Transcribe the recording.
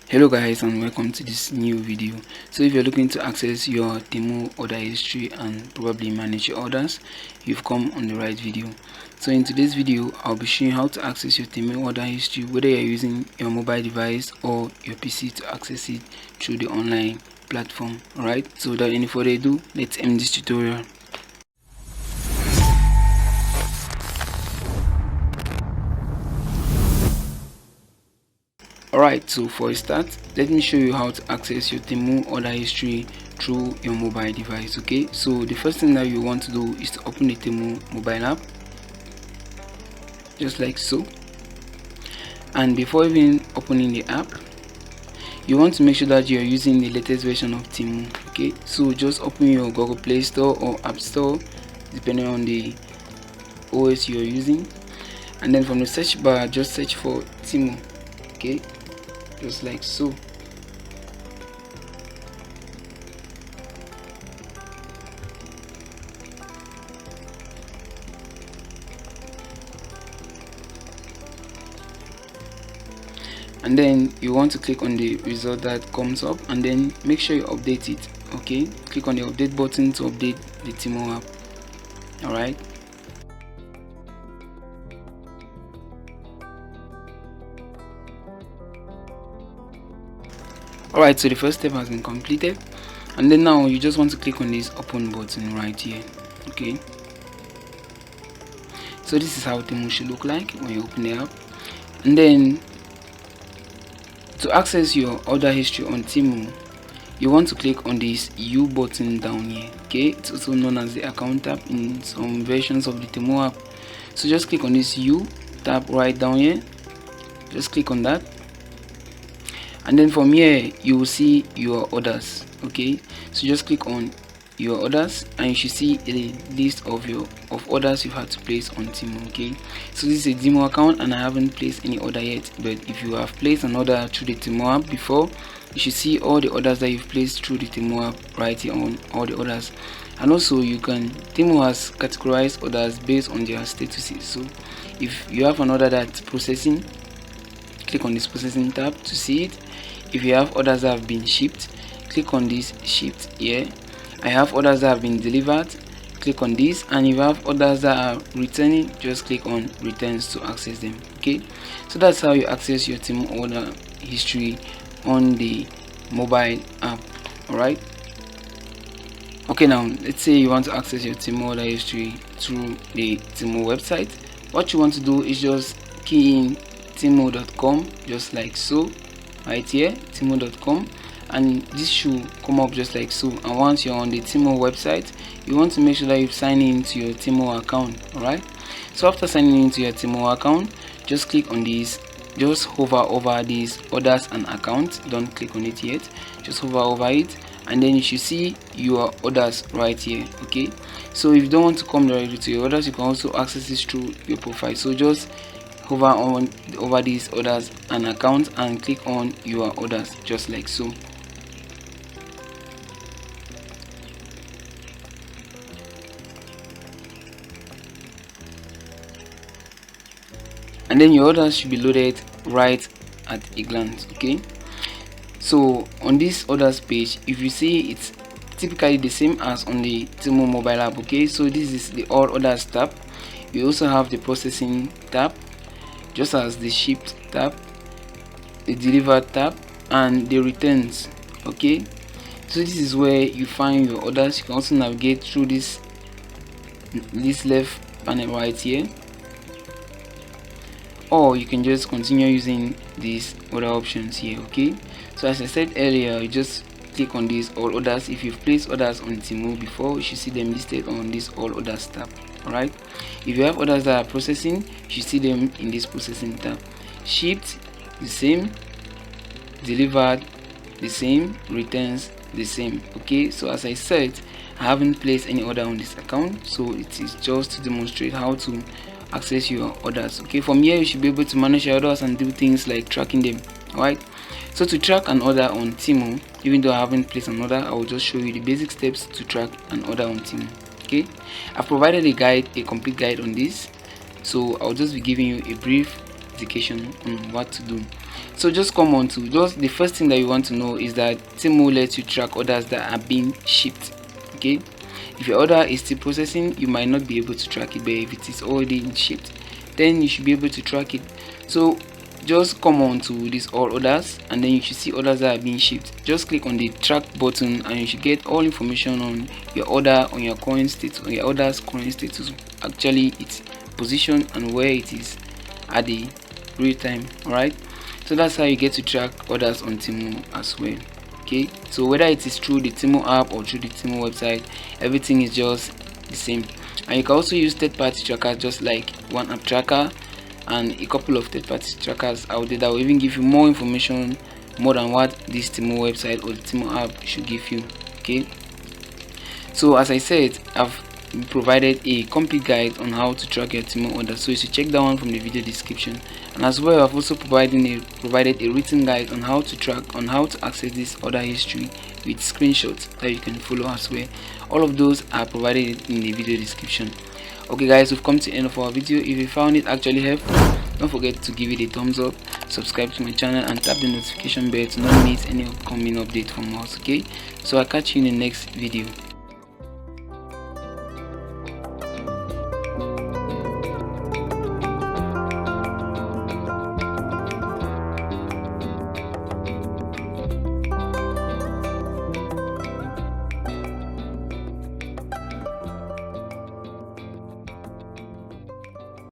Hello guys, and welcome to this new video. So if you're looking to access your Temu order history and probably manage your orders, you've come on the right video. So in today's video, I'll be showing how to access your Temu order history, whether you're using your mobile device or your PC to access it through the online platform. Alright, so without any further ado, let's end this tutorial. Alright, so for a start, let me show you how to access your Temu order history through your mobile device. Okay, so the first thing that you want to do is to open the Temu mobile app, just like so. And before even opening the app, you want to make sure that you are using the latest version of Temu. Okay, so just open your Google Play Store or App Store, depending on the OS you are using, and then from the search bar, just search for Temu. Okay, just like so. And then you want to click on the result that comes up, and then make sure you update it. Okay, click on the update button to update the Temu app. Alright, alright, so the first step has been completed, and then now you just want to click on this open button right here. Okay, so this is how Temu should look like when you open the app. And then to access your order history on Temu, you want to click on this U button down here. Okay, it's also known as the account tab in some versions of the Temu app. So just click on this U tab right down here, just click on that, and then from here you will see your orders. Okay, so just click on your orders and you should see a list of orders you've had to place on Temu. Okay, so this is a Temu account and I haven't placed any order yet, but if you have placed an order through the Temu app before, you should see all the orders that you've placed through the Temu app right here on all the orders. And also Temu has categorized orders based on their statuses. So if you have an order that's processing, click on this processing tab to see it. If you have orders that have been shipped, click on this shipped here. I have orders that have been delivered, click on this, and if you have orders that are returning, just click on returns to access them. Okay, so that's how you access your Temu order history on the mobile app. Alright, okay, now let's say you want to access your Temu order history through the Temu website. What you want to do is just key in temu.com, just like so, right here, temu.com, and this should come up just like so. And once you're on the Temu website, you want to make sure that you've signed in to your Temu account. Alright, so after signing into your Temu account, just click on this, just hover over these orders and accounts. Don't click on it yet, just hover over it, and then you should see your orders right here. Okay, so if you don't want to come directly to your orders, you can also access this through your profile. So just hover over these orders and accounts and click on your orders, just like so. And then your orders should be loaded right at a glance. Okay, so on this orders page, if you see, it's typically the same as on the Temu mobile app. Okay, so this is the all orders tab. You also have the processing tab, just as the shipped tab, the delivered tab, and the returns. Okay, so this is where you find your orders. You can also navigate through this left panel right here, or you can just continue using these other options here. Okay, so as I said earlier, you just click on these all orders. If you've placed orders on Temu before, you should see them listed on this all orders tab. Alright, if you have orders that are processing, you should see them in this processing tab. Shipped, the same. Delivered, the same. Returns, the same. Okay, so as I said, I haven't placed any order on this account, so it is just to demonstrate how to access your orders. Okay, from here you should be able to manage your orders and do things like tracking them. Alright, so to track an order on Temu, even though I haven't placed an order, I will just show you the basic steps to track an order on Temu. Okay, I've provided a complete guide on this, so I'll just be giving you a brief indication on what to do. So just come on to just the first thing that you want to know is that Temu lets you track orders that are being shipped. Okay, if your order is still processing, you might not be able to track it, but if it is already shipped, then you should be able to track it. So just come on to this all orders, and then you should see orders that are being shipped. Just click on the track button and you should get all information on your order, on your current status, on your order's current status, actually its position and where it is at the real time. Alright, so that's how you get to track orders on Temu as well. Okay, so whether it is through the Temu app or through the Temu website, everything is just the same. And you can also use third-party trackers, just like one app tracker and a couple of third-party trackers out there that will even give you more information, more than what this Temu website or the Temu app should give you. Okay, so as I said, I've provided a complete guide on how to track your Temu order, so you should check that one from the video description. And as well, I've also provided a written guide on how to access this order history with screenshots that you can follow as well. All of those are provided in the video description. Okay guys, we've come to the end of our video. If you found it actually helpful, don't forget to give it a thumbs up, subscribe to my channel and tap the notification bell to not miss any upcoming update from us. Okay, so I'll catch you in the next video.